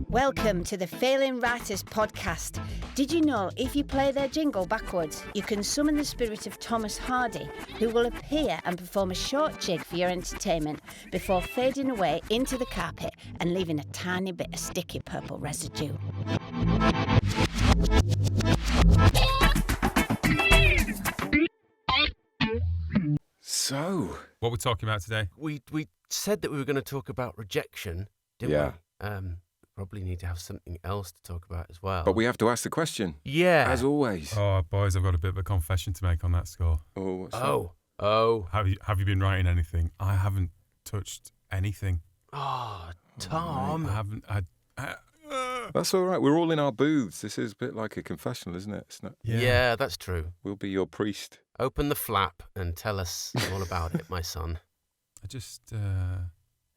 Welcome to the Failing Writers podcast. Did you know if you play their jingle backwards, you can summon the spirit of Thomas Hardy, who will appear and perform a short jig for your entertainment before fading away into the carpet and leaving a tiny bit of sticky purple residue. So, what we're talking about today? We said that we were going to talk about rejection, didn't we? Probably need to have something else to talk about as well. but we have to ask the question. Yeah. As always. Oh, boys, I've got a bit of a confession to make on that score. Oh, what's Oh. Have you been writing anything? I haven't touched anything. Oh, Tom. I haven't. That's all right. We're all in our booths. This is a bit like a confessional, isn't it? It's not. Yeah, that's true. We'll be your priest. Open the flap and tell us all about it, my son. I just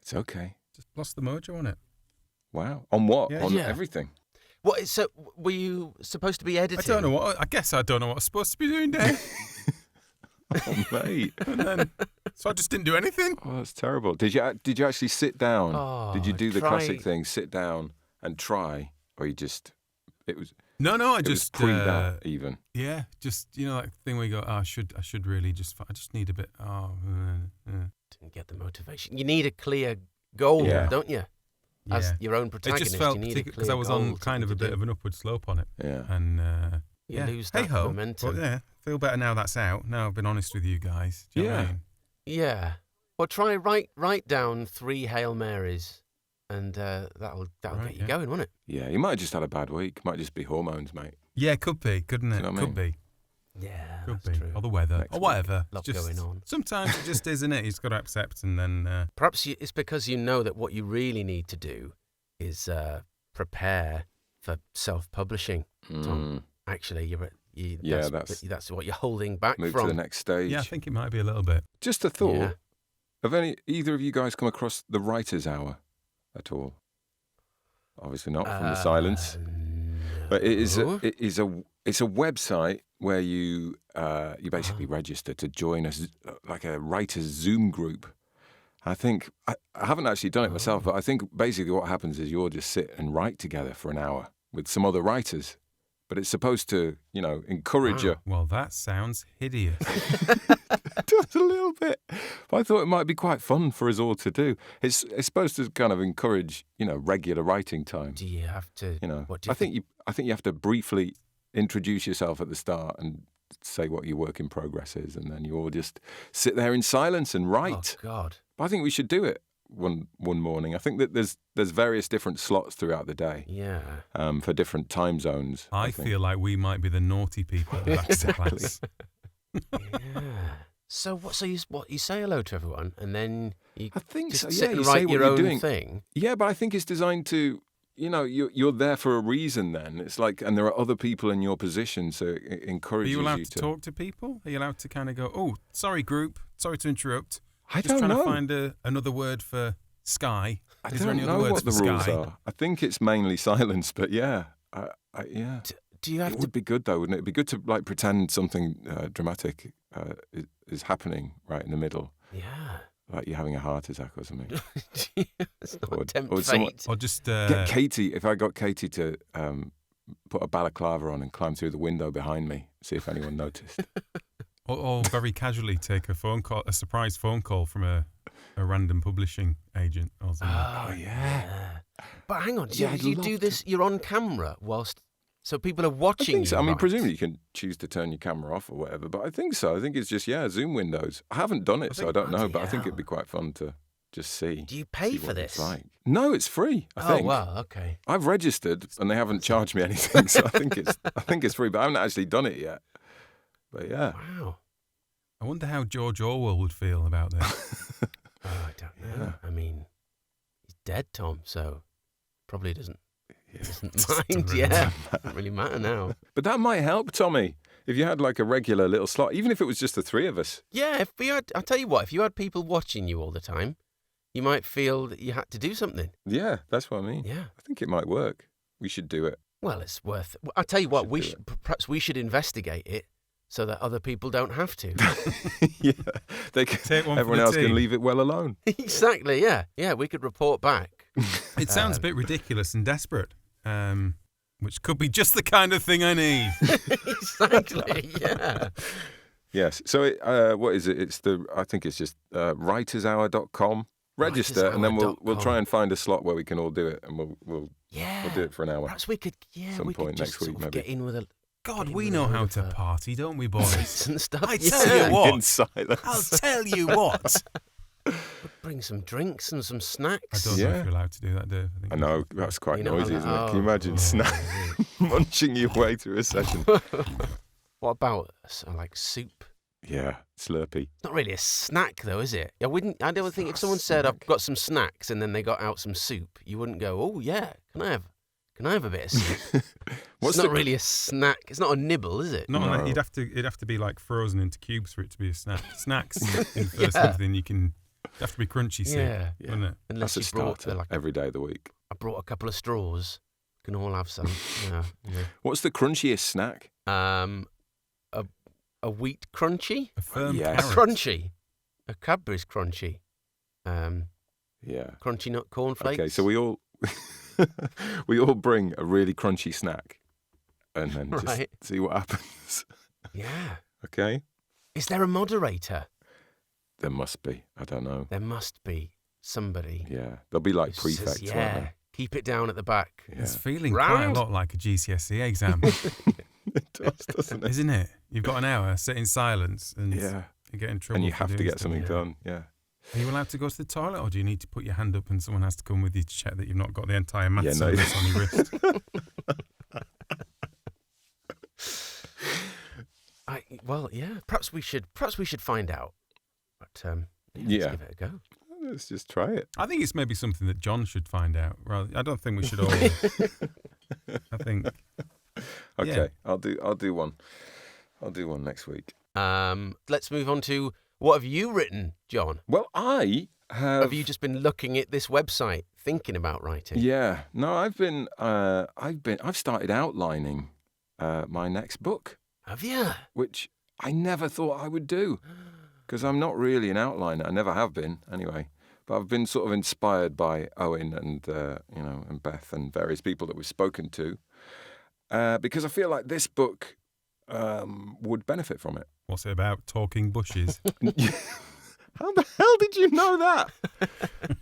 It's okay. lost the mojo on it. Wow. On what? Yeah. On Yeah. everything. What? So, were you supposed to be editing? I don't know what. I guess I don't know what I was supposed to be doing, Dave. Oh, mate. And then, so I just didn't do anything. Oh, that's terrible. Did you actually sit down? Oh, Did you do the try- classic thing, sit down and try, or you just? It was. No, I It just was pre that even. Yeah, just that thing where you go, I should really just. I just need a bit. Didn't get the motivation. You need a clear goal, Yeah. don't you? As Yeah. your own It protagonist, just felt you need a clear because I was on goal kind of a to bit do. of an upward slope on it, Yeah. and You yeah. lose Hey that ho, momentum. but yeah, feel better now that's out. Now I've been honest with you guys. Do you know what I Yeah. mean? Yeah. Well, try write down 3 Hail Marys, and that'll Right, get you yeah. going, won't it? Yeah. You might have just had a bad week. Might just be hormones, mate. Yeah, could be, couldn't Do it? you know what I Could be, Yeah, could that's be, true. or the weather, Next or week. whatever. Lot Just- going on. Sometimes it just is, isn't it? You've got to accept, and then Perhaps it's because you know that what you really need to do is prepare for self-publishing. Tom. Actually, Yeah, that's what you're holding back Move from. to the next stage. yeah, I think it might be a little bit. Just a thought. Yeah. Have either of you guys come across the Writer's Hour at all? Obviously not from the silence. But it's no. a website where you basically Oh. register to join like a writers Zoom group. I think I haven't actually done it myself, but I think basically what happens is you'll just sit and write together for an hour with some other writers. But it's supposed to, encourage you. Well, that sounds hideous. It does a little bit. But I thought it might be quite fun for us all to do. It's supposed to kind of encourage, regular writing time. Do you have to? What do you I think you have to briefly introduce yourself at the start and say what your work in progress is, and then you all just sit there in silence and write. Oh God! But I think we should do it one morning. I think that there's various different slots throughout the day Yeah. for different time zones. I think. feel like we might be the naughty people at the back of the class. Yeah. So what? So you say hello to everyone, and then you I think just so. sit Yeah, and you say write what your you're own doing. thing. Yeah, but I think it's designed to, you're there for a reason. Then it's like, and there are other people in your position, so it Are encourages you allowed you to talk to people? Are you allowed to kind of go, oh, sorry, group, sorry to interrupt. I Just don't trying know. to find another word for sky. I Is there don't any other know words what the for rules sky? are. I think it's mainly silence, but yeah, yeah. Do you have It to? would be good though, wouldn't it? It'd be good to pretend something dramatic is happening right in the middle, Yeah. like you're having a heart attack or something. It's not Or- tempt or someone- fate. Or just Get Katie. If I got Katie to put a balaclava on and climb through the window behind me, see if anyone noticed. or very casually take a surprise phone call from a random publishing agent or something. Oh, yeah. But hang on, Yeah, do I'd you love do to. this? You're on camera whilst, so people are I watching think so. you. I mean, write? presumably you can choose to turn your camera off or whatever, but I think so. I think it's just Zoom windows. I haven't done it, so I don't know, but I think it'd be quite fun to just see. Do you pay see for what it's this? like. No, it's free. I Oh think. wow, okay. I've registered and they haven't charged me anything, so I think it's free. But I haven't actually done it yet. But yeah, Wow. I wonder how George Orwell would feel about this. Oh, I don't know. I mean, he's dead, Tom, so probably doesn't mind. really Yeah, doesn't really matter now. but that might help, Tommy. If you had like a regular little slot, even if it was just the three of us. Yeah, if we had, I'll tell you what, if you had people watching you all the time, you might feel that you had to do something. Yeah, that's what I mean. Yeah. I think it might work. We should do it. Well, it's worth. I'll tell you what, Should we do should, perhaps we should investigate it so that other people don't have to. Yeah, Take one for everyone the else team. can leave it well alone. Exactly, yeah. Yeah, we could report back. It sounds a bit ridiculous and desperate, which could be just the kind of thing I need. Exactly, yeah. Yes. So what is it? I think it's just writershour.com. Register, and then we'll try and find a slot where we can all do it, and we'll do it for an hour. Perhaps we could, Some we point could just next week, sort of maybe. get in with a God, get we in know with a how bit to of, party, don't we, boys? drinks and stuff. I tell you what. In silence. I'll tell you what. Bring some drinks and some I snacks. don't know Yeah. if you're allowed to do that, Dave. I know, that's quite You know, noisy, like, isn't it? Can you imagine oh, munching your way through a session? What about like soup? Yeah, Slurpee. Not really a snack, though, is it? I don't think if someone said I've got some snacks and then they got out some soup, you wouldn't go, "Oh yeah, can I have a bit of soup?" It's not really a snack. It's not a nibble, is it? Not No. like, it'd have to be like frozen into cubes for it to be a snack. Snacks in first something it'd have to be crunchy soup, Yeah. wouldn't it? Unless That's a you brought starter every day of the week. I brought a couple of straws. Can all have some. Yeah. What's the crunchiest snack? A wheat crunchy. A firm Yes. carrot. Crunchy. A Cadbury's crunchy. Yeah. Crunchy nut cornflakes. Okay, so we all we all bring a really crunchy snack, and then just Right. see what happens. Yeah. Okay. Is there a moderator? There must be. I don't know. There must be somebody. Yeah, there'll be like who says, prefects, won't yeah. there? Keep it down at the back. Yeah. It's feeling Round. quite a lot like a GCSE exam, It does, doesn't it? isn't it? You've got an hour, sit in silence, and Yeah. you get in trouble. And you for have to doing get stuff. something Yeah. done. Yeah. Are you allowed to go to the toilet, or do you need to put your hand up and someone has to come with you to check that you've not got the entire maths Yeah, no. syllabus on your wrist? Perhaps we should find out. But Yeah. let's give it a go. Let's just try it. I think it's maybe something that John should find out. I don't think we should all. I think. Okay, Yeah. I'll do one. I'll do one next week. Let's move on to what have you written, John? Well, I Have you just been looking at this website, thinking about writing? Yeah. No, I've started outlining my next book, Have you? which I never thought I would do, because I'm not really an outliner. I never have been, anyway. But I've been sort of inspired by Owen and and Beth and various people that we've spoken to, because I feel like this book would benefit from it. What's it about? Talking bushes. How the hell did you know that?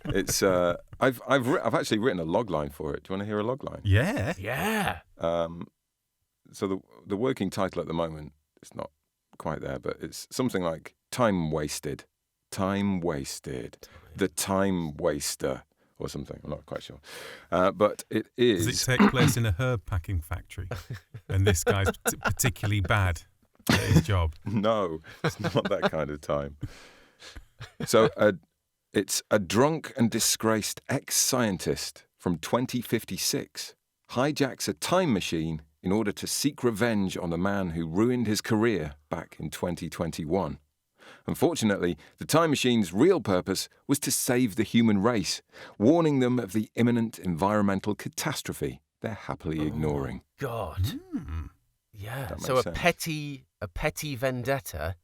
It's I've actually written a log line for it. Do you want to hear a log line? Yeah. Yeah. So the working title at the moment, it's not quite there, but it's something like Time Wasted. Time Wasted. The Time Waster or something. I'm not quite sure. But it is... Does it take place in a herb packing factory? And this guy's particularly bad at his job. No, it's not that kind of time. So it's a drunk and disgraced ex-scientist from 2056 hijacks a time machine in order to seek revenge on the man who ruined his career back in 2021. Unfortunately, the time machine's real purpose was to save the human race, warning them of the imminent environmental catastrophe they're happily ignoring. God. Yeah. That So makes a sense. petty vendetta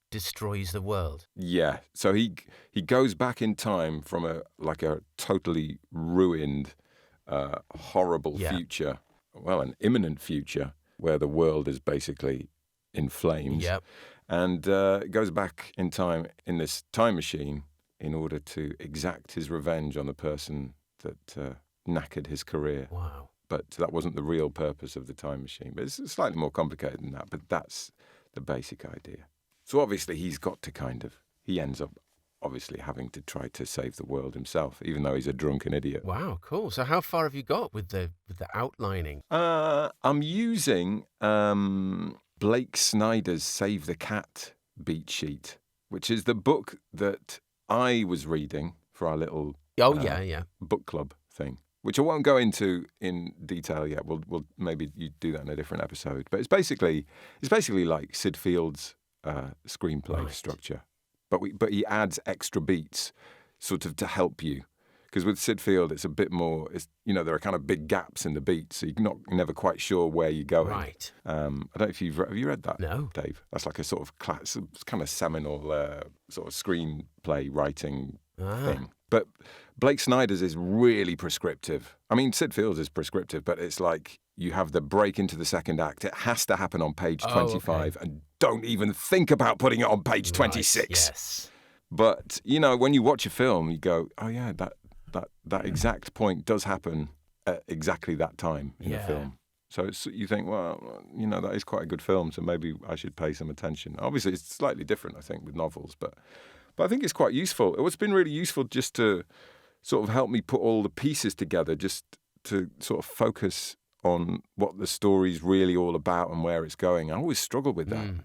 destroys the world. Yeah, so he goes back in time from a totally ruined, horrible Yeah. future, well, an imminent future where the world is basically in flames. Yep. And goes back in time in this time machine in order to exact his revenge on the person that knackered his career. Wow. But that wasn't the real purpose of the time machine. But it's slightly more complicated than that. But that's the basic idea. So obviously he ends up obviously having to try to save the world himself, even though he's a drunken idiot. Wow. Cool. So how far have you got with the outlining? I'm using Blake Snyder's Save the Cat beat sheet, which is the book that I was reading for our little Yeah. book club thing, which I won't go into in detail yet. We'll maybe you do that in a different episode. But it's basically like Sid Field's screenplay Right. structure, but he adds extra beats, sort of to help you, Because with Sid Field, it's a bit more. There are kind of big gaps in the beat, so you're never quite sure where you're going. Right. I don't know if have you read that? No. Dave. That's like a sort of kind of seminal sort of screenplay writing thing. But Blake Snyder's is really prescriptive. I mean, Sid Field's is prescriptive, but it's like you have the break into the second act. It has to happen on page 25, and don't even think about putting it on page 26. Yes. But, when you watch a film, you go, oh, yeah, that exact point does happen at exactly that time in the film. So you think, well, that is quite a good film, so maybe I should pay some attention. Obviously, it's slightly different, I think, with novels, but I think it's quite useful. It's been really useful just to sort of help me put all the pieces together, just to sort of focus on what the story's really all about and where it's going. I always struggle with that.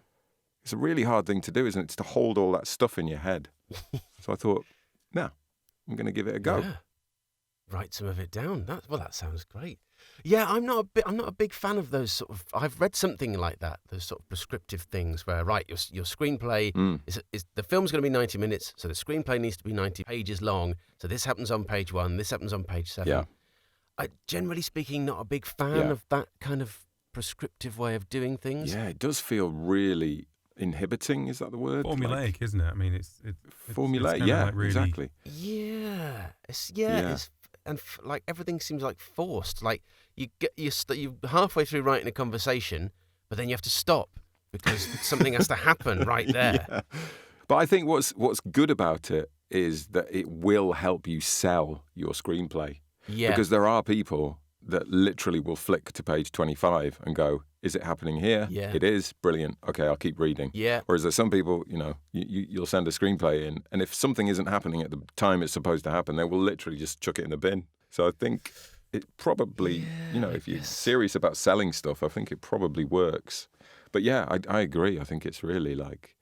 It's a really hard thing to do, isn't it? It's to hold all that stuff in your head. So I thought, no, I'm going to give it a go. Yeah. Write some of it down. That sounds great. Yeah, I'm not a big fan of those sort of. I've read something like that. Those sort of prescriptive things where your screenplay is the film's going to be 90 minutes, so the screenplay needs to be 90 pages long. So this happens on page 1, this happens on page 7. Yeah. I generally speaking not a big fan of that kind of prescriptive way of doing things. Yeah, it does feel really inhibiting. Is that the word? Formulaic, isn't it? I mean, it's formulaic. It's Yeah, like really... exactly. Yeah, like everything seems like forced. Like you're halfway through writing a conversation, but then you have to stop because something has to happen right there. Yeah. But I think what's good about it is that it will help you sell your screenplay. Yeah. Because there are people that literally will flick to page 25 and go, is it happening here? Yeah. It is. Brilliant. Okay, I'll keep reading. Yeah. Whereas there's some people, you'll send a screenplay in, and if something isn't happening at the time it's supposed to happen, they will literally just chuck it in the bin. So I think it probably, if you're serious about selling stuff, I think it probably works. But yeah, I agree. I think it's really like,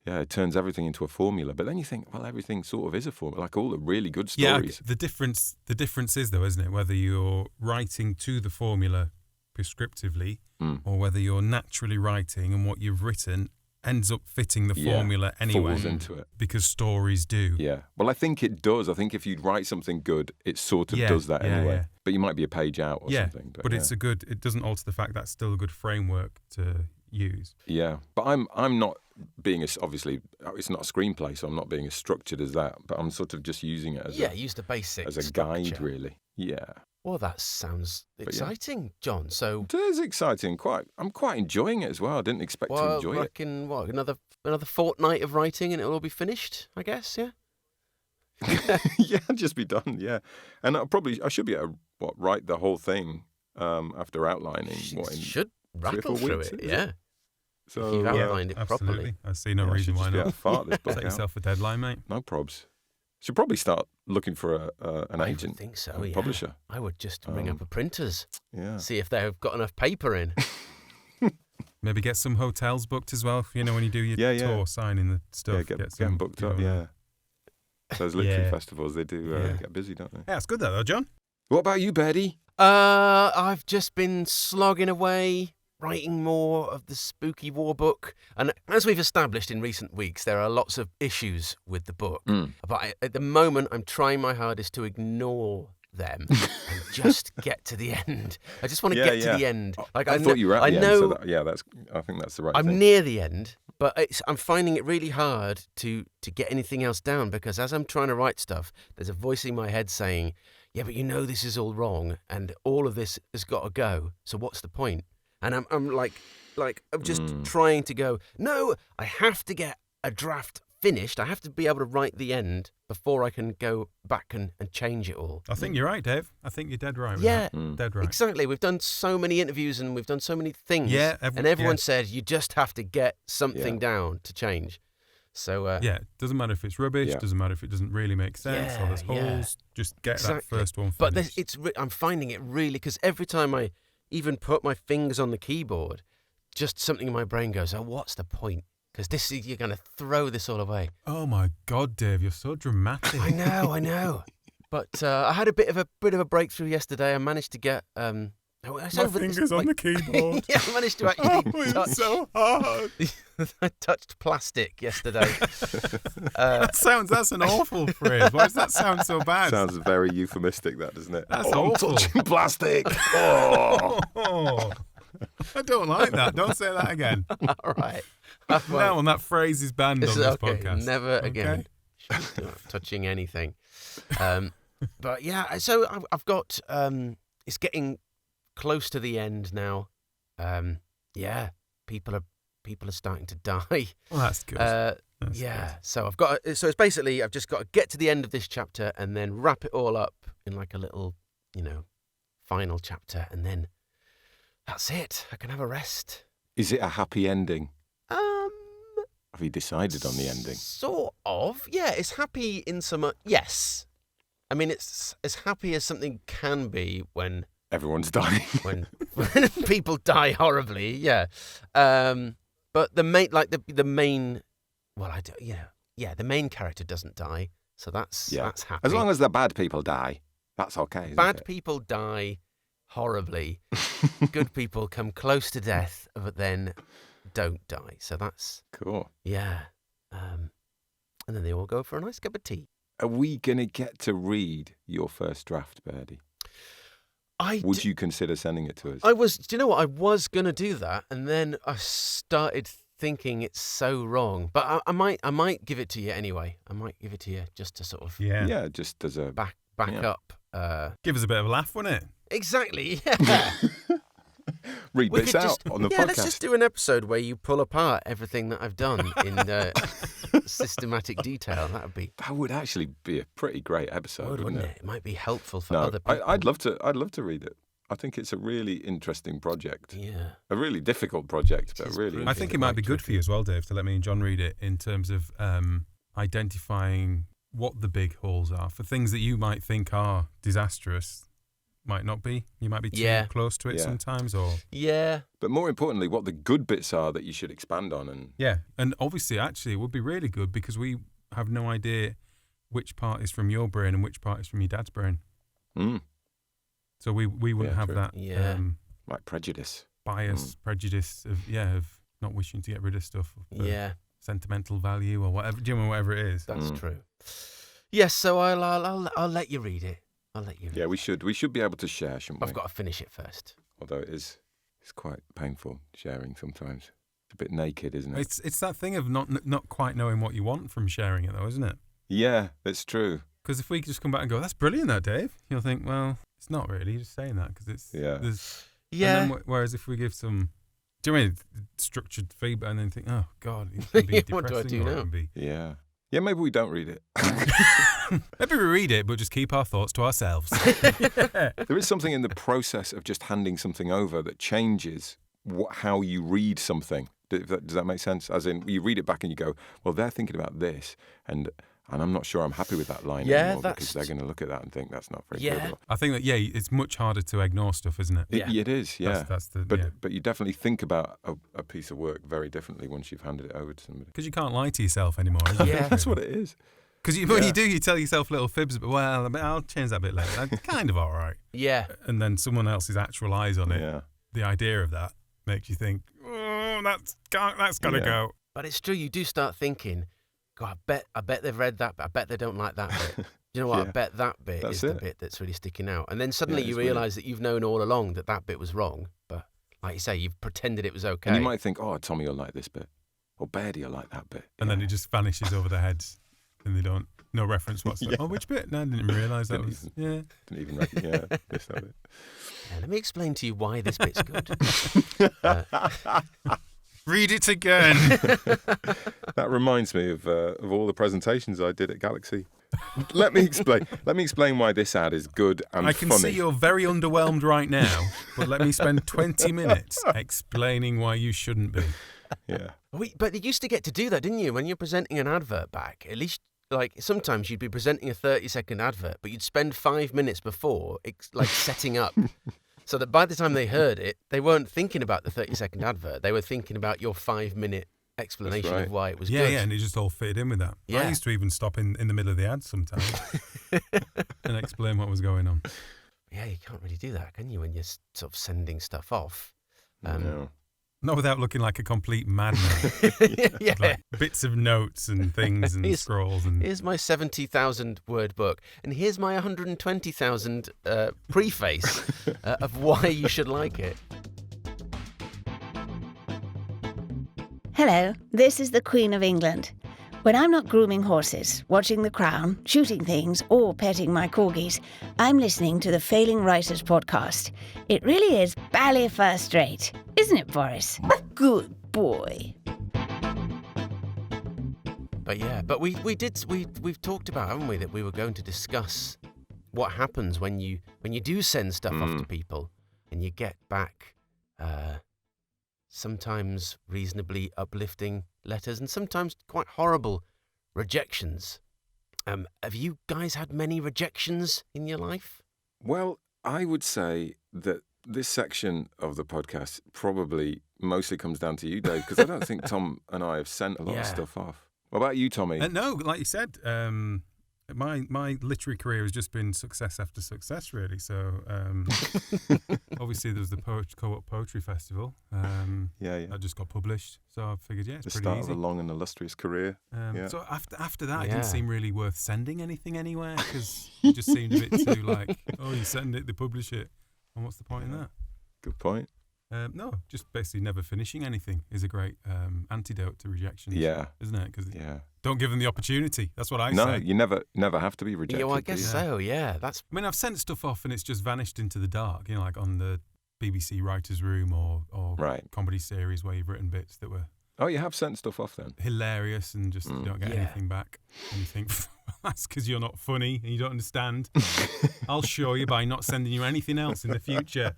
it turns everything into a formula. But then you think, well, everything sort of is a formula, like all the really good stories. Yeah, the difference is, though, isn't it, whether you're writing to the formula prescriptively or whether you're naturally writing and what you've written ends up fitting the formula anyway. Falls into it. Because stories do. Yeah. Well, I think it does. I think if you write something good, it sort of does that anyway. Yeah. But you might be a page out or something. But it doesn't alter the fact that's still a good framework to use. Yeah. But I'm not being obviously it's not a screenplay, so I'm not being as structured as that, but I'm sort of just using it as use the basic as a structure. guide, really. Yeah. Well, that sounds exciting, John. So it is exciting. I'm quite enjoying it as well. I didn't expect to enjoy it. Another fortnight of writing and it'll all be finished, I guess. Yeah. Yeah, just be done. Yeah, and I should be able to write the whole thing after outlining. Should rattle 3 or 4 through weeks, it. Yeah. So if you've outlined it absolutely. properly. I see no reason why not. Set yourself a deadline, mate. No probs. Should probably start looking for an agent. I would think so, a publisher. I would just ring up a printers. Yeah. See if they've got enough paper in. Maybe get some hotels booked as well. When you do your tour, signing the stuff. Yeah, get them booked up. Yeah. Those literary festivals, they do get busy, don't they? Yeah, it's good though, John. What about you, Betty? I've just been slogging away, writing more of the spooky war book. And as we've established in recent weeks, there are lots of issues with the book. But at the moment, I'm trying my hardest to ignore them and just get to the end. I just want to get to the end. Like I thought you were at the end. So I think that's the right thing. I'm near the end, but I'm finding it really hard to get anything else down because as I'm trying to write stuff, there's a voice in my head saying, yeah, but this is all wrong and all of this has got to go. So what's the point? And I'm I'm just trying to go, no, I have to get a draft finished. I have to be able to write the end before I can go back and change it all. I think you're right, Dave. I think you're dead right with that. Dead right. Exactly. We've done so many interviews and we've done so many things. Yeah. And everyone said you just have to get something down to change. So it doesn't matter if it's rubbish, doesn't matter if it doesn't really make sense or there's holes, just get that first one finished. But I'm finding it really, because every time I even put my fingers on the keyboard, just something in my brain goes, oh, what's the point? Because you're going to throw this all away. Oh my God, Dave, you're so dramatic. I know. But I had a bit of a breakthrough yesterday. I managed to get Oh, it's My over fingers on the keyboard. Yeah, I managed to actually touch. It's so hard. I touched plastic yesterday. That's an awful phrase. Why does that sound so bad? Sounds very euphemistic, that, doesn't it? That's I'm awful. touching plastic. Oh. I don't like that. Don't say that again. All right. Now, and that phrase is banned on this podcast. Never again. Touching anything. But yeah, so I've got. It's getting close to the end now. Yeah, people are starting to die. Well, that's good. That's good. So I've got. So it's basically I've just got to get to the end of this chapter and then wrap it all up in like a little, final chapter, and then that's it. I can have a rest. Is it a happy ending? Have you decided on the ending? Sort of. Yeah, it's happy in some. Yes. I mean, it's as happy as something can be when everyone's dying. when people die horribly. Yeah. But the main, well, the main character doesn't die, so that's happy. As long as the bad people die, that's okay. Isn't Bad it? people die horribly. Good people come close to death, but then don't die. So that's cool. Yeah. And then they all go for a nice cup of tea. Are we going to get to read your first draft, Birdie? Would you consider sending it to us? Do you know what? I was going to do that, and then I started thinking it's so wrong. But I might give it to you anyway. I might give it to you just to sort of yeah, just as a back up. Give us a bit of a laugh, wouldn't it? Exactly. Yeah. Read bits out on the podcast. Let's just do an episode where you pull apart everything that I've done in systematic detail. That would actually be a pretty great episode, wouldn't it? It might be helpful for other people. I'd love to read it. I think it's a really interesting project. Yeah. A really difficult project, but really. I think it might be good for you as well, Dave, to let me and John read it in terms of identifying what the big holes are for things that you might think are disastrous. Might not be. You might be too close to it sometimes, or But more importantly, what the good bits are that you should expand on, and obviously, actually, it would be really good because we have no idea which part is from your brain and which part is from your dad's brain. So we wouldn't have that like prejudice, prejudice of not wishing to get rid of stuff. Sentimental value or whatever. Do you know whatever it is? That's true. Yes, so I'll let you read it. I'll let you read it. Yeah, we should be able to share, shouldn't we? I've got to finish it first. Although it's quite painful sharing sometimes. It's a bit naked, isn't it? It's that thing of not quite knowing what you want from sharing it, though, isn't it? Yeah, that's true. Because if we just come back and go, "That's brilliant, that Dave," you'll think, "Well, it's not really. You're just saying that because it's And then, whereas if we give some, do you know what I mean, structured feedback, and then think, "Oh God, it's going to be depressing." What do I do now? Yeah. Yeah, maybe we don't read it. Maybe we read it, but just keep our thoughts to ourselves. There is something in the process of just handing something over that changes how you read something. Does that make sense? As in, you read it back and you go, well, they're thinking about this, and I'm not sure I'm happy with that line anymore because they're going to look at that and think that's not very good. I think that, it's much harder to ignore stuff, isn't it? It is, yeah. But you definitely think about a piece of work very differently once you've handed it over to somebody. Because you can't lie to yourself anymore, isn't it? Yeah, that's what it is. Because what you do, you tell yourself little fibs, but I'll change that bit later. That's kind of all right. Yeah. And then someone else's actual eyes on it, the idea of that makes you think, that's got to go. But it's true, you do start thinking, God, I bet they've read that, but I bet they don't like that bit. You know what? I bet that bit is the bit that's really sticking out. And then suddenly you realise that you've known all along that bit was wrong. But like you say, you've pretended it was okay. And you might think, Tommy will like this bit. Or Birdie will like that bit. And then it just vanishes over their heads. And they don't, no reference whatsoever. Oh, which bit? No, I didn't even realise that was, Didn't even recognize, missed that bit. Let me explain to you why this bit's good. Read it again. That reminds me of all the presentations I did at Galaxy. Let me explain why this ad is good and funny. I can see you're very underwhelmed right now, but let me spend 20 minutes explaining why you shouldn't be. Yeah. But you used to get to do that, didn't you? When you're presenting an advert back, at least, like, sometimes you'd be presenting a 30-second advert, but you'd spend 5 minutes before, setting up. So that by the time they heard it, they weren't thinking about the 30-second advert. They were thinking about your 5-minute explanation of why it was good. Yeah, and it just all fitted in with that. Yeah. I used to even stop in the middle of the ad sometimes and explain what was going on. Yeah, you can't really do that, can you, when you're sort of sending stuff off? No. Not without looking like a complete madman. Yeah. Like bits of notes and things and scrolls. And Here's my 70,000 word book, and here's my 120,000 preface of why you should like it. Hello, this is the Queen of England. When I'm not grooming horses, watching The Crown, shooting things, or petting my corgis, I'm listening to the Failing Writers podcast. It really is bally first rate, isn't it, Boris? Good boy. But we've talked about, haven't we, that we were going to discuss what happens when you do send stuff off to people and you get back sometimes reasonably uplifting letters and sometimes quite horrible rejections. Have you guys had many rejections in your life? Well, I would say that this section of the podcast probably mostly comes down to you, Dave, because I don't think Tom and I have sent a lot of stuff off. What about you, Tommy? No, like you said, my literary career has just been success after success, really. So obviously there was the Co-op Poetry Festival. That just got published. So I figured, it's the pretty start easy. of a long and illustrious career. So after that, it didn't seem really worth sending anything anywhere, because it just seemed a bit too like, oh, you send it, they publish it, and what's the point in that? Good point. No, just basically never finishing anything is a great antidote to rejection, isn't it? Because don't give them the opportunity. That's what I say. No, you never have to be rejected. Yeah, well, I guess so, yeah. I mean, I've sent stuff off and it's just vanished into the dark, like on the BBC Writers' Room or comedy series where you've written bits that were... Oh, you have sent stuff off then? Hilarious, and just you don't get anything back. And you think, that's because you're not funny and you don't understand. I'll show you by not sending you anything else in the future.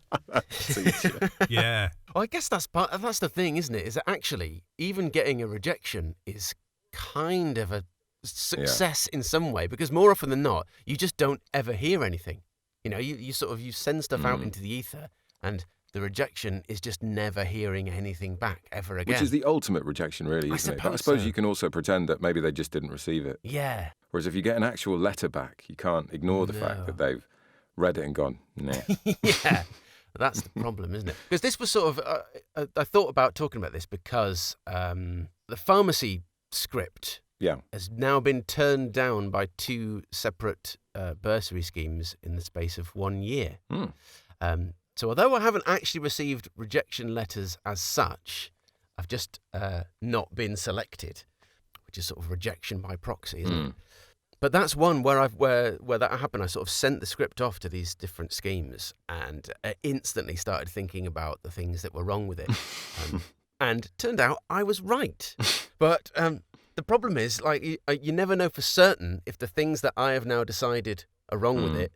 Yeah. Well, I guess that's the thing, isn't it? Is that actually even getting a rejection is kind of a success in some way, because more often than not, you just don't ever hear anything. You send stuff out into the ether, and the rejection is just never hearing anything back ever again. Which is the ultimate rejection, really, isn't it? But I suppose you can also pretend that maybe they just didn't receive it. Yeah. Whereas if you get an actual letter back, you can't ignore the fact that they've read it and gone, nah. Yeah. That's the problem, isn't it? Because this was sort of... I thought about talking about this because the pharmacy script has now been turned down by 2 separate bursary schemes in the space of 1 year. So although I haven't actually received rejection letters as such, I've just not been selected, which is sort of rejection by proxy, isn't it? But that's one where that happened. I sort of sent the script off to these different schemes and instantly started thinking about the things that were wrong with it. And turned out I was right. But the problem is, like, you never know for certain if the things that I have now decided are wrong with it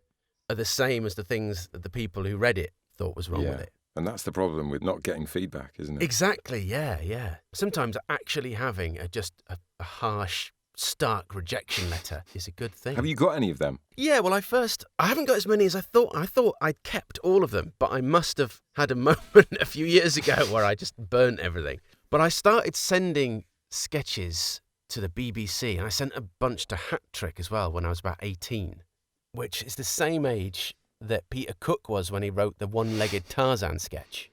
are the same as the things that the people who read it thought was wrong with it. And that's the problem with not getting feedback, isn't it? Exactly, yeah. Sometimes actually having a harsh, stark rejection letter is a good thing. Have you got any of them? Yeah, well, I haven't got as many as I thought. I thought I'd kept all of them, but I must have had a moment a few years ago where I just burnt everything. But I started sending sketches to the BBC, and I sent a bunch to Hat Trick as well when I was about 18, which is the same age that Peter Cook was when he wrote the one-legged Tarzan sketch.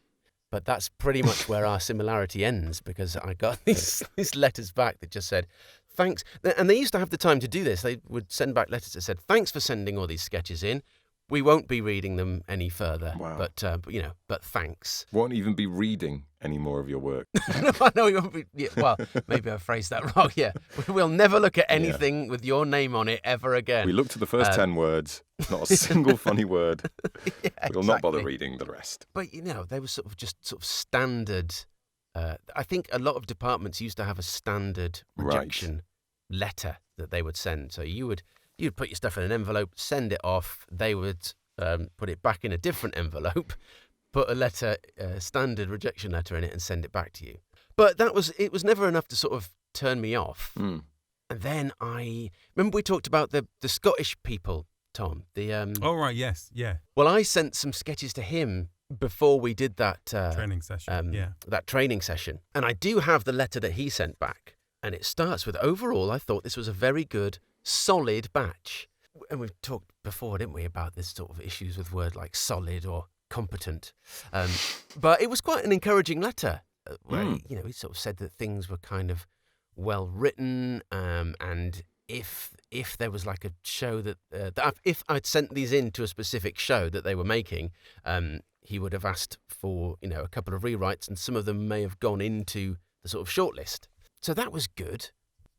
But that's pretty much where our similarity ends, because I got these letters back that just said, thanks. And they used to have the time to do this. They would send back letters that said, thanks for sending all these sketches in. We won't be reading them any further. Wow. But thanks. Won't even be reading any more of your work. No, we won't be. Yeah, well, maybe I phrased that wrong. Yeah. We'll never look at anything with your name on it ever again. We looked at the first 10 words, not a single funny word. Yeah, We'll not bother reading the rest. But, they were sort of standard. I think a lot of departments used to have a standard rejection letter that they would send. So you'd put your stuff in an envelope, send it off. They would put it back in a different envelope, put a standard rejection letter in it, and send it back to you. But it was never enough to sort of turn me off. And then I remember we talked about the Scottish people, Tom. Oh right, yes, yeah. Well, I sent some sketches to him before we did that training session. That training session, and I do have the letter that he sent back, and it starts with, overall, I thought this was a very good, solid batch. And we've talked before, didn't we, about this sort of issues with words like solid or competent. But it was quite an encouraging letter where, he sort of said that things were kind of well written, and if there was like a show if I'd sent these in to a specific show that they were making, he would have asked for, a couple of rewrites, and some of them may have gone into the sort of shortlist. So that was good.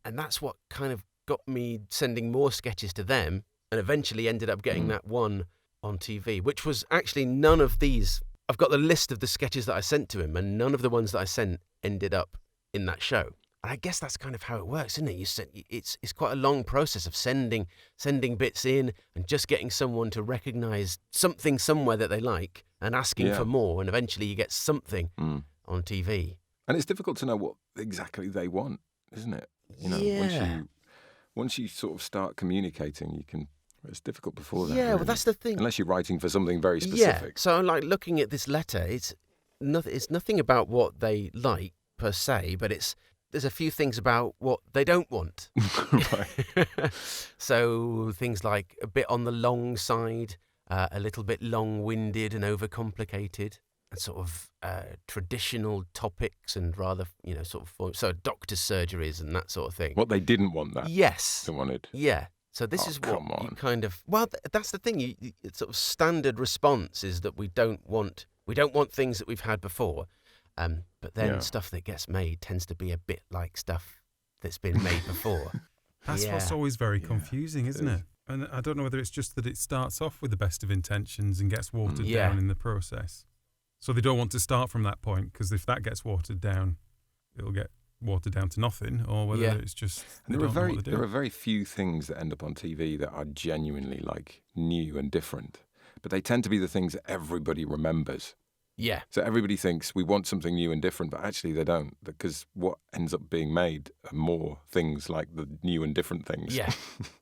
And that's what kind of got me sending more sketches to them, and eventually ended up getting that one on TV, which was actually none of these. I've got the list of the sketches that I sent to him, and none of the ones that I sent ended up in that show. And I guess that's kind of how it works, isn't it? It's quite a long process of sending bits in and just getting someone to recognise something somewhere that they like and asking for more, and eventually you get something on TV. And it's difficult to know what exactly they want, isn't it? Once you sort of start communicating, it's difficult before that. Yeah, really. well, that's the thing. Unless you're writing for something very specific. Yeah, so like looking at this letter, it's nothing about what they like per se, but there's a few things about what they don't want. So things like a bit on the long side, a little bit long-winded and overcomplicated, and sort of traditional topics, and rather, so doctor's surgeries and that sort of thing. What they didn't want that. Yes. They wanted. Yeah. So this is what you kind of... Well, that's the thing. It's sort of standard response is that we don't want things that we've had before. But then stuff that gets made tends to be a bit like stuff that's been made before. That's what's always very confusing, isn't it? And I don't know whether it's just that it starts off with the best of intentions and gets watered down in the process. So they don't want to start from that point, because if that gets watered down, it'll get watered down to nothing, or whether it's just... There are very few things that end up on TV that are genuinely like new and different, but they tend to be the things that everybody remembers. Yeah. So everybody thinks we want something new and different, but actually they don't, because what ends up being made are more things like the new and different things. Yeah.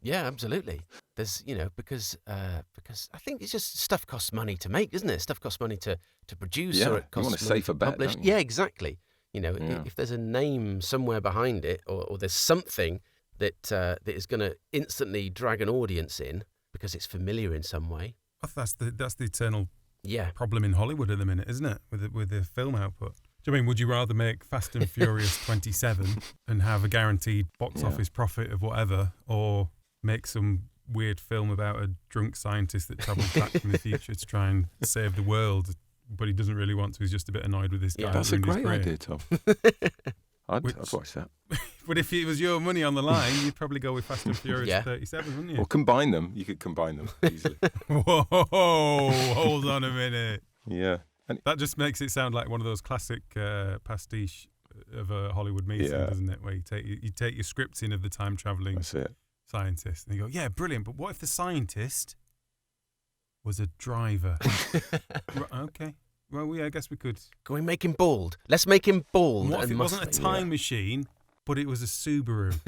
Yeah, absolutely. There's, because I think it's just stuff costs money to make, isn't it? Stuff costs money to produce, or it costs you want a money safer to bet, publish. don't you? Yeah, exactly. If there's a name somewhere behind it, or there's something that is going to instantly drag an audience in because it's familiar in some way. That's the eternal Yeah. problem in Hollywood at the minute, isn't it? With the film output. Do you mean, would you rather make Fast and Furious 27 and have a guaranteed box office profit of whatever, or make some weird film about a drunk scientist that travels back from the future to try and save the world, but he doesn't really want to, he's just a bit annoyed with this guy? Yeah, that's a great idea, Tom. I'd watch that. But if it was your money on the line, you'd probably go with Fast and Furious 37, wouldn't you? Or combine them. You could combine them easily. Whoa, hold on a minute. Yeah. And that just makes it sound like one of those classic pastiche of a Hollywood meeting, doesn't it? Where you take your scripts in of the time-travelling scientist, and you go, yeah, brilliant, but what if the scientist was a driver? Okay. Well, I guess we could. Can we make him bald? Let's make him bald. What if it wasn't a time machine, but it was a Subaru?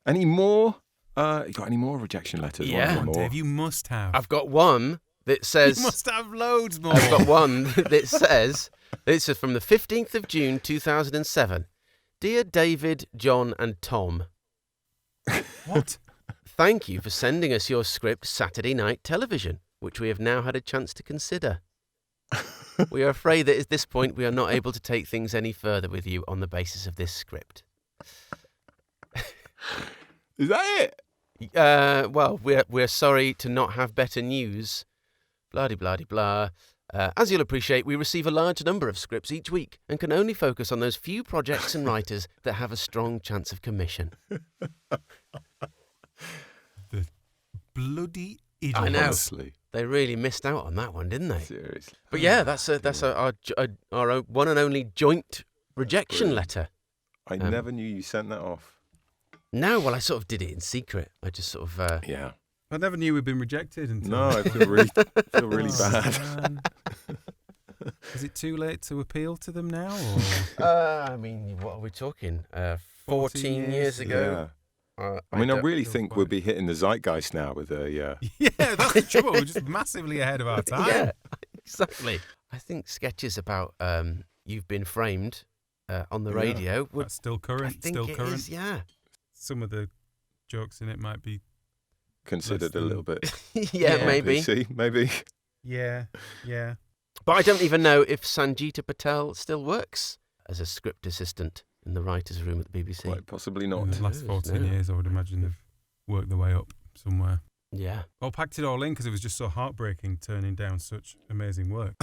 Any more? You got any more rejection letters? Yeah. Come on, Dave, you must have. I've got one that says... You must have loads more. I've got one that says... This is from the 15th of June, 2007. Dear David, John and Tom. What? Thank you for sending us your script Saturday Night Television, which we have now had a chance to consider. We are afraid that at this point we are not able to take things any further with you on the basis of this script. Is that it? Well, we're sorry to not have better news. Blah-de-blah-de-blah. As you'll appreciate, we receive a large number of scripts each week and can only focus on those few projects and writers that have a strong chance of commission. The bloody idiot. I know. Honestly. They really missed out on that one, didn't they? Seriously. But yeah, that's our one and only joint rejection letter. I never knew you sent that off. No, well, I sort of did it in secret. I just sort of... Yeah. I never knew we'd been rejected until... No, I feel really bad. Is it too late to appeal to them now? Or? I mean, what are we talking? 14 years ago? Yeah. I really think we'll be hitting the zeitgeist now with a... Yeah, that's the trouble. We're just massively ahead of our time. Yeah, exactly. I think sketches about You've Been Framed on the radio... That's still current. I think it is, yeah. Some of the jokes in it might be considered a little bit. Yeah, maybe. See, maybe. Yeah. But I don't even know if Sangeeta Patel still works as a script assistant in the writer's room at the BBC. Quite possibly In not. the last 14 years, I would imagine they've worked their way up somewhere. Yeah. Well, packed it all in because it was just so heartbreaking turning down such amazing work.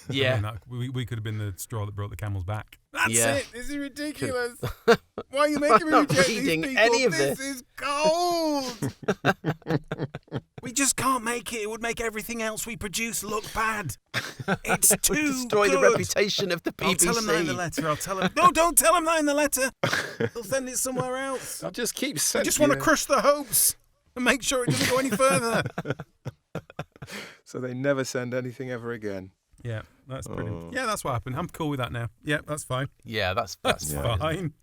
Yeah. I mean, we could have been the straw that broke the camel's back. That's Yeah. it. This is ridiculous. Why are you making me reject these reading people? any of this this. is cold. We just can't make it. It would make everything else we produce look bad. It's too Would destroy good. the reputation of the BBC. I'll tell him that in the letter. I'll tell him. No, don't tell him that in the letter. He'll send it somewhere else. I just keep I saying. just want to crush the hopes and make sure it doesn't go any further. So they never send anything ever again. Yeah, that's brilliant. Yeah, that's what happened. I'm cool with that now. Yeah, that's fine. Yeah, that's Yeah. Fine.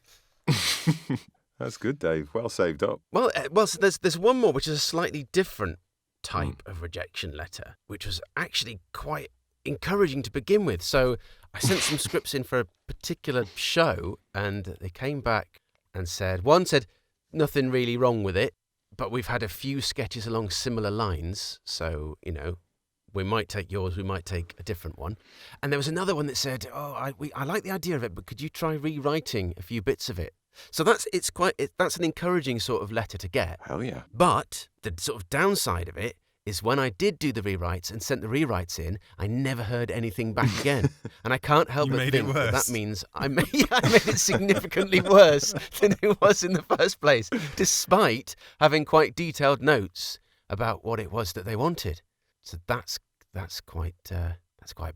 That's good, Dave. Well saved up. Well, so there's one more, which is a slightly different type of rejection letter, which was actually quite encouraging to begin with. So I sent some scripts in for a particular show, and they came back and said, nothing really wrong with it, but we've had a few sketches along similar lines, so, we might take yours, we might take a different one. And there was another one that said, I like the idea of it, but could you try rewriting a few bits of it? So that's an encouraging sort of letter to get. Hell yeah. But the sort of downside of it is when I did do the rewrites and sent the rewrites in, I never heard anything back again. And I can't help but think that means I made it significantly worse than it was in the first place, despite having quite detailed notes about what it was that they wanted. So that's quite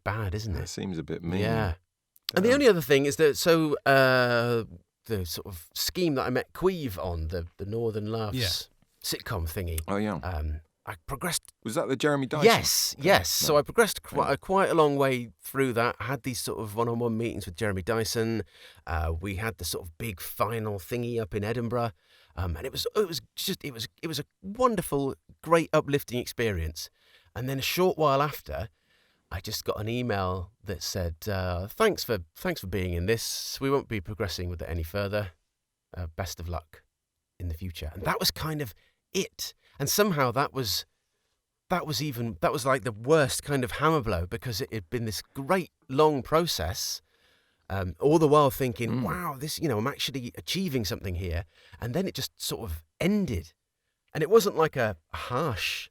bad, isn't it? That seems a bit mean. Yeah. And the only other thing is that the sort of scheme that I met Queeve on, the Northern Laughs sitcom thingy. Oh, yeah. I progressed. Was that the Jeremy Dyson? Yes. No. So I progressed quite a long way through that. I had these sort of one-on-one meetings with Jeremy Dyson. We had the sort of big final thingy up in Edinburgh, and it was a wonderful, great, uplifting experience. And then a short while after, I just got an email that said, thanks for being in this. We won't be progressing with it any further. Best of luck in the future. And that was kind of it. And somehow that was like the worst kind of hammer blow, because it had been this great long process, all the while thinking, wow, this, I'm actually achieving something here. And then it just sort of ended. And it wasn't like a harsh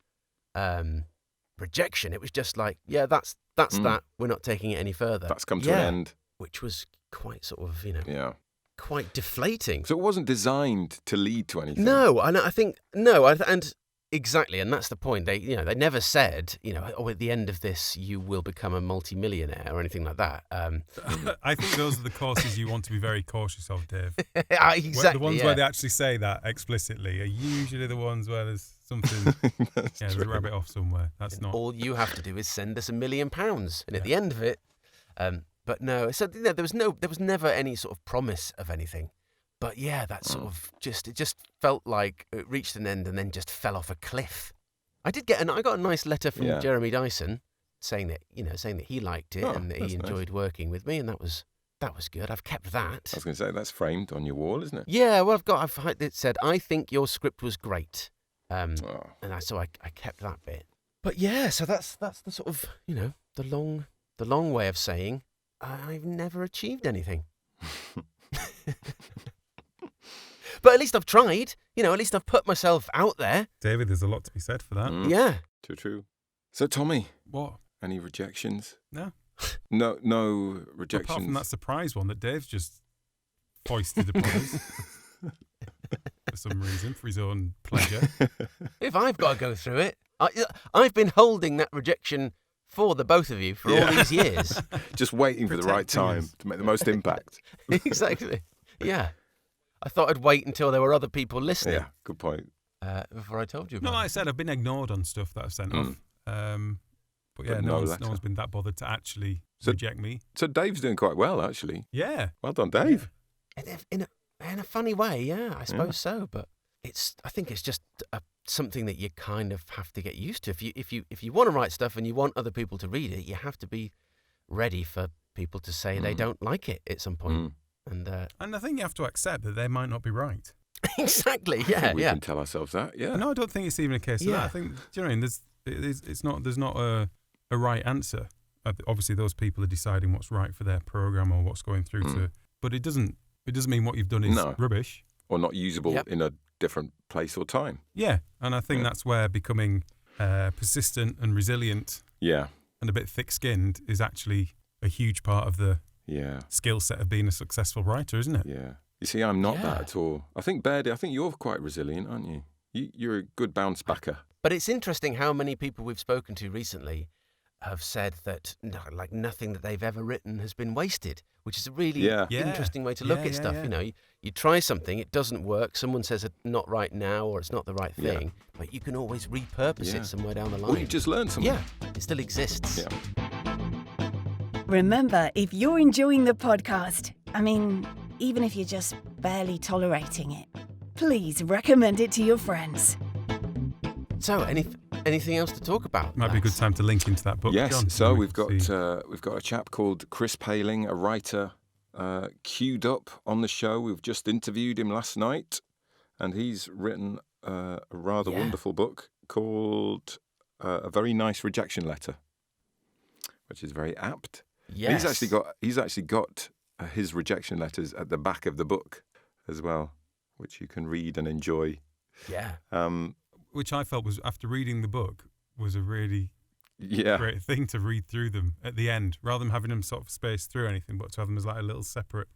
rejection. It was just like, yeah, that's that. We're not taking it any further. That's come to an end. Which was quite sort of, quite deflating. So it wasn't designed to lead to anything. No, and I think and exactly, and that's the point. They never said, at the end of this you will become a multi-millionaire or anything like that. I think those are the courses you want to be very cautious of, Dave. Exactly. The ones where they actually say that explicitly are usually the ones where there's something. There's a rabbit off somewhere. That's not. All you have to do is send us £1 million, and at the end of it, but no. So there was never any sort of promise of anything. But yeah, that sort of it just felt like it reached an end and then just fell off a cliff. I got a nice letter from Jeremy Dyson saying that he liked it and that he enjoyed working with me, and that was good. I've kept that. I was going to say, that's framed on your wall, isn't it? Yeah, well, it said, I think your script was great. And so I kept that bit. But yeah, so that's the sort of, the long way of saying I've never achieved anything. But at least I've tried. At least I've put myself out there. David, there's a lot to be said for that. Yeah. True. So, Tommy. What? Any rejections? No. No rejections. Apart from that surprise one that Dave's just foisted upon us. For some reason, for his own pleasure. If I've got to go through it, I've been holding that rejection for the both of you for all these years. Just waiting for the right time to make the most impact. Exactly. Yeah. I thought I'd wait until there were other people listening. Yeah, good point. Before I told you about it. Like I said, I've been ignored on stuff that I've sent off. But yeah, no one's been that bothered to actually reject me. So Dave's doing quite well, actually. Yeah. Well done, Dave. In a funny way, yeah, I suppose so. But I think it's just something that you kind of have to get used to. If you want to write stuff and you want other people to read it, you have to be ready for people to say they don't like it at some point. And I think you have to accept that they might not be right. Exactly. I think we Yeah. can tell ourselves that. Yeah. No, I don't think it's even a case of that. Yeah. I think, do you know what I mean? There's not a right answer. Obviously, those people are deciding what's right for their program or what's going through to. But it doesn't mean what you've done is rubbish or not usable Yep. in a different place or time. Yeah, and I think that's where becoming persistent and resilient Yeah. and a bit thick-skinned is actually a huge part of the Yeah. skill set of being a successful writer, isn't it? Yeah. You see, I'm not Yeah. that at all. I think, Bairdy, I think you're quite resilient, aren't you? You're a good bounce backer. But it's interesting how many people we've spoken to recently have said that nothing that they've ever written has been wasted, which is a really Yeah. interesting way to look at stuff. Yeah. You know, you try something, it doesn't work, someone says it's not right now or it's not the right Yeah. thing, but you can always repurpose Yeah. it somewhere down the line. Or you've just learned something. Yeah, it still exists. Yeah. Remember, if you're enjoying the podcast, even if you're just barely tolerating it, please recommend it to your friends. So, anything else to talk about? Might be a good time to link into that book, Yes. John. So we we've can got see. we've got a chap called Chris Paling, a writer, queued up on the show. We've just interviewed him last night, and he's written a rather wonderful book called A Very Nice Rejection Letter, which is very apt. Yes. He's actually got his rejection letters at the back of the book as well, which you can read and enjoy. Yeah. Which I felt was, after reading the book, was a really Yeah. great thing to read through them at the end, rather than having them sort of spaced through anything, but to have them as like a little separate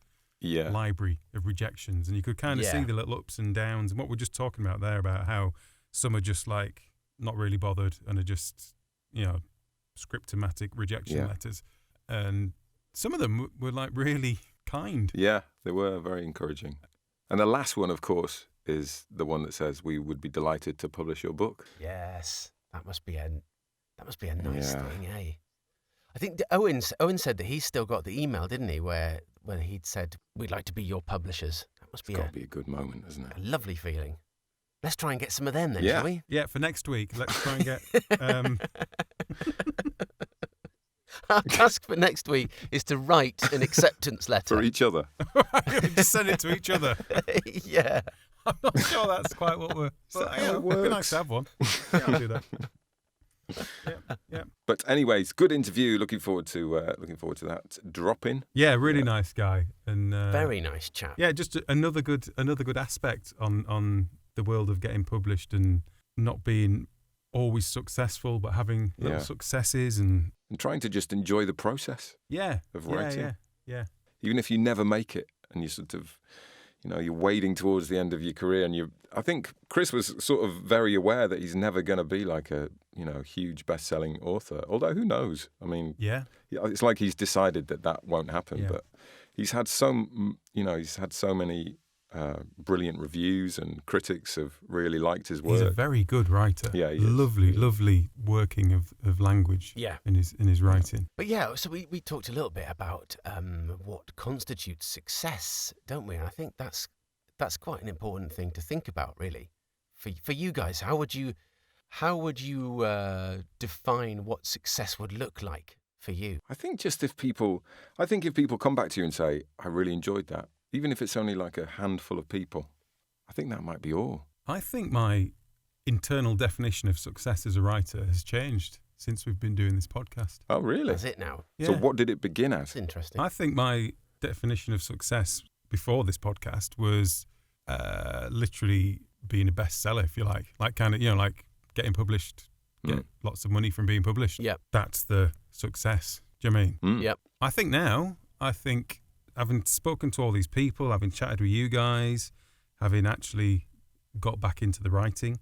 Yeah. library of rejections. And you could kind of see the little ups and downs, and what we're just talking about there, about how some are just like not really bothered and are just, scriptomatic rejection letters. And some of them were like really kind. Yeah, they were very encouraging. And the last one, of course, is the one that says, "We would be delighted to publish your book." Yes. That must be a nice Yeah. thing, eh? I think Owen said that he's still got the email, didn't he, where he'd said, "We'd like to be your publishers." That must be It's got to be a good moment, isn't a it? lovely feeling. Let's try and get some of them then, Yeah. shall we? Yeah, for next week, let's try and get... Our task for next week is to write an acceptance letter. For each other. just send it to each other. Yeah. I'm not sure that's quite what we're... But, how yeah, it it'd be nice works. to have one. Yeah, I'll do that. Yeah. But anyways, good interview. Looking forward to that drop-in. Yeah, really nice guy. And Very nice chap. yeah, just another good aspect on the world of getting published and not being always successful, but having little successes and trying to just enjoy the process of writing. Yeah. Even if you never make it and you sort of, you're wading towards the end of your career, and I think Chris was sort of very aware that he's never going to be like a, huge best-selling author. Although, who knows? I mean, it's like he's decided that won't happen. Yeah. But he's had so many brilliant reviews, and critics have really liked his work. He's a very good writer. Yeah, he is. Lovely working of language in his writing. But yeah, so we talked a little bit about what constitutes success, don't we? And I think that's quite an important thing to think about, really. For you guys, how would you define what success would look like for you? I think if people come back to you and say, "I really enjoyed that," even if it's only like a handful of people, I think that might be all. I think my internal definition of success as a writer has changed since we've been doing this podcast. Oh, really? That's it now. Yeah. So what did it begin That's as? interesting. I think my definition of success before this podcast was literally being a bestseller, if you like kind of, like getting published, get lots of money from being published. Yep. That's the success. Do you know what I mean? Yep. I think having spoken to all these people, having chatted with you guys, having actually got back into the writing,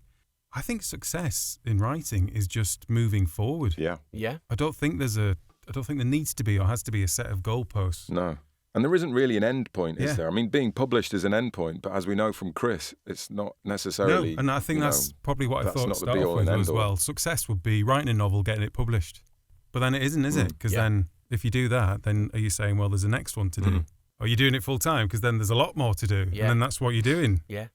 I think success in writing is just moving forward. Yeah. Yeah. I don't think there needs to be or has to be a set of goalposts. No. And there isn't really an end point, is Yeah. there? I mean, being published is an end point, but as we know from Chris, it's not necessarily. No, and I think that's probably what I that's thought not to the start be off all with and end as all. well. Success would be writing a novel, getting it published. But then it isn't, is it? Because then if you do that, then are you saying, well, there's a next one to do? Or are you doing it full time? Because then there's a lot more to do. Yeah. And then that's what you're doing. Yeah.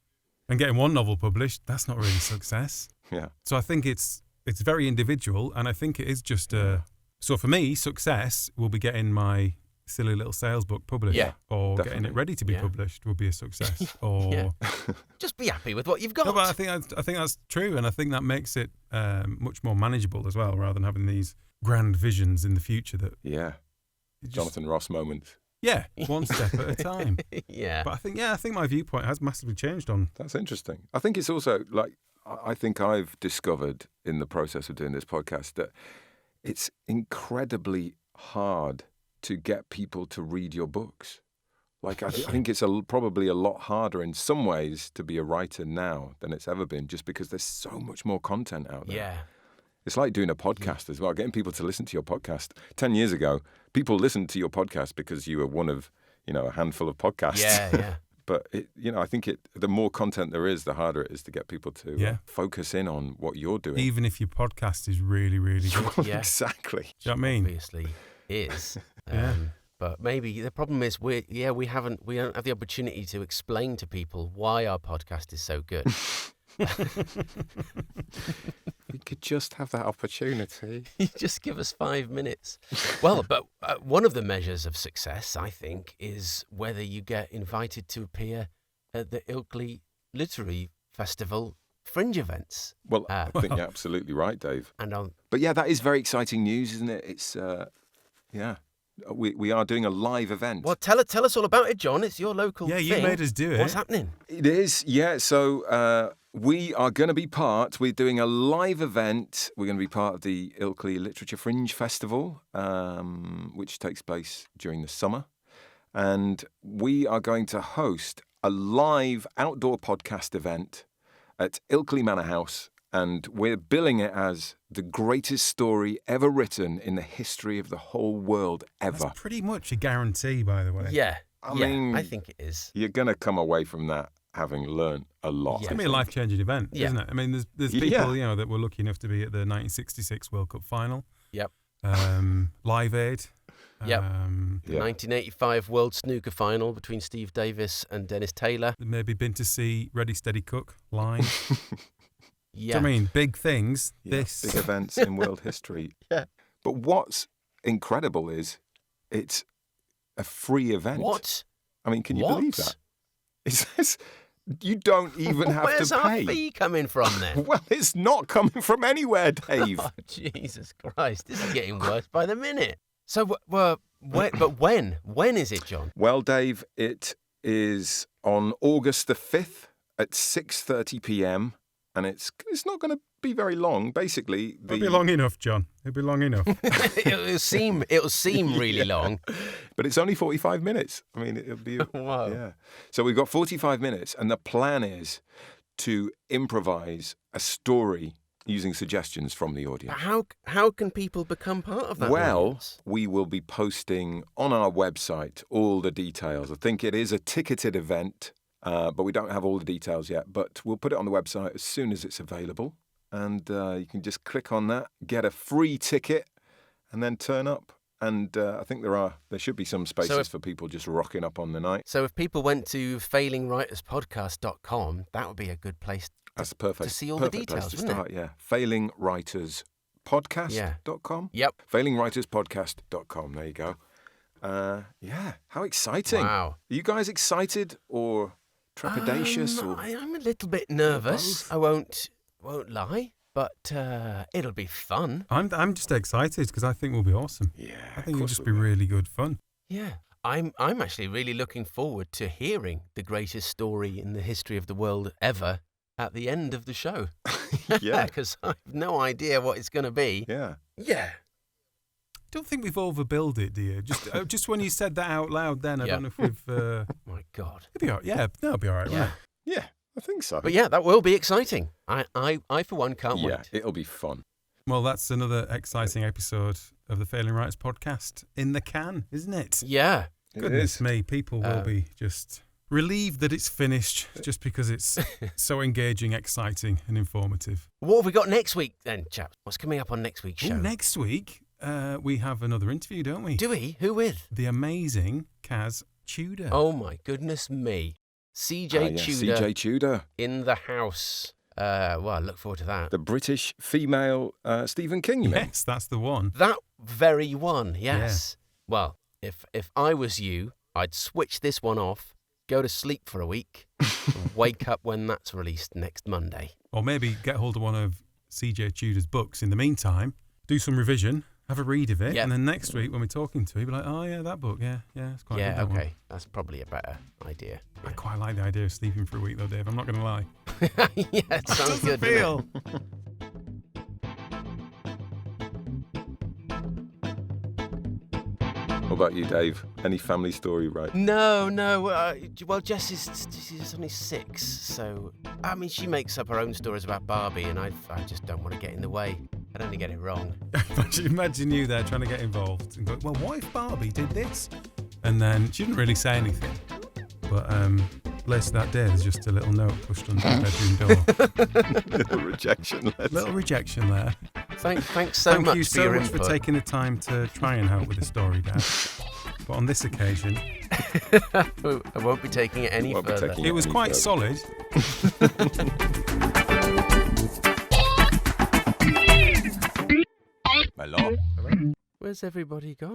And getting one novel published, that's not really success. Yeah. So I think it's very individual, and I think it is just so for me, success will be getting my silly little sales book published, or getting it ready to be published would be a success. Or just be happy with what you've got. No, but I think that's true, and I think that makes it much more manageable as well, rather than having these grand visions in the future that Jonathan Ross moment. Yeah, one step at a time. Yeah. But I think my viewpoint has massively changed on. That's interesting. I think it's also like, I think I've discovered in the process of doing this podcast that it's incredibly hard to get people to read your books. Like, I think it's probably a lot harder in some ways to be a writer now than it's ever been, just because there's so much more content out there. Yeah. It's like doing a podcast as well, getting people to listen to your podcast. 10 years ago, people listened to your podcast because you were one of, a handful of podcasts. Yeah. But, I think the more content there is, the harder it is to get people to focus in on what you're doing. Even if your podcast is really, really good. Yeah. Exactly. Do you know what I mean? Obviously is. But maybe the problem is we don't have the opportunity to explain to people why our podcast is so good. You could just have that opportunity. You just give us 5 minutes. Well, but one of the measures of success, I think, is whether you get invited to appear at the Ilkley Literary Festival fringe events. Well, I think you're absolutely right, Dave. But that is very exciting news, isn't it? It's, We are doing a live event. Well, tell us all about it, John. It's your local thing. Yeah, you made us do it. What's happening? It is, yeah. So we are going to be we're doing a live event. We're going to be part of the Ilkley Literature Fringe Festival, which takes place during the summer. And we are going to host a live outdoor podcast event at Ilkley Manor House. And we're billing it as the greatest story ever written in the history of the whole world ever. That's pretty much a guarantee, by the way. Yeah. I mean, I think it is. You're going to come away from that having learned a lot. It's going to be a life-changing event, isn't it? I mean, there's people, that were lucky enough to be at the 1966 World Cup final. Yep. Live Aid. Yep. The 1985 World Snooker Final between Steve Davis and Dennis Taylor. Maybe been to see Ready, Steady, Cook live. Yeah. I mean, big things. Big events in world history. Yeah. But what's incredible is it's a free event. What? I mean, can you believe that? It says you don't even have Where's to pay. Where's our fee coming from then? Well, it's not coming from anywhere, Dave. Oh, Jesus Christ. This is getting worse by the minute. So, when? When is it, John? Well, Dave, it is on August the 5th at 6:30 p.m. And it's not going to be very long. Basically, it'll be long enough, John. It'll be long enough. it'll seem really long, but it's only 45 minutes. I mean, it'll be wow. Yeah. So we've got 45 minutes, and the plan is to improvise a story using suggestions from the audience. How can people become part of that? Well, audience? We will be posting on our website all the details. I think it is a ticketed event. But we don't have all the details yet. But we'll put it on the website as soon as it's available. And you can just click on that, get a free ticket, and then turn up. And I think there should be some spaces for people just rocking up on the night. So if people went to failingwriterspodcast.com, that would be a good place to see all the details, wouldn't it? Yeah. failingwriterspodcast.com. Yep. failingwriterspodcast.com. There you go. How exciting. Wow. Are you guys excited or trepidatious? I'm a little bit nervous. I won't lie, but it'll be fun. I'm just excited because I think we'll be awesome. Yeah, I think it'll just be really good fun. Yeah, I'm actually really looking forward to hearing the greatest story in the history of the world ever at the end of the show. Yeah, because I have no idea what it's going to be. Yeah. Don't think we've overbilled it, do you? Just when you said that out loud, then I don't know if we've. My God, it'll be all right. Yeah, it'll be all right. Right? Yeah, I think so. But yeah, that will be exciting. I for one can't wait. Yeah, it'll be fun. Well, that's another exciting episode of the Failing Writers podcast in the can, isn't it? Yeah. Goodness me, people will be just relieved that it's finished just because it's so engaging, exciting, and informative. What have we got next week then, chaps? What's coming up on next week's show? Next week. We have another interview, don't we? Do we? Who with? The amazing Kaz Tudor. Oh, my goodness me. CJ Tudor. CJ Tudor. In the house. Well, I look forward to that. The British female Stephen King, you mean? Yes, that's the one. That very one, yes. Yeah. Well, If I was you, I'd switch this one off, go to sleep for a week, and wake up when that's released next Monday. Or maybe get hold of one of CJ Tudor's books in the meantime, do some revision, have a read of it, and then next week when we're talking to you, be like, oh yeah, that book, yeah, it's quite good. Yeah, that okay, one. that's probably a better idea. I quite like the idea of sleeping for a week though, Dave, I'm not going to lie. Yeah, it sounds good. Feel. What about you, Dave? Any family story, right? No. Well, Jess is only 6, so I mean, she makes up her own stories about Barbie, and I just don't want to get in the way. I'd only get it wrong. Imagine you there trying to get involved and go, well, what if Barbie did this? And then she didn't really say anything. But later that day, there's just a little note pushed on the bedroom door. Little rejection letter. Little rejection there. Thanks so much you for your so much input. for taking the time to try and help with the story, Dad. But on this occasion, I won't be taking it any further. it was quite solid. My lord. Where's everybody gone?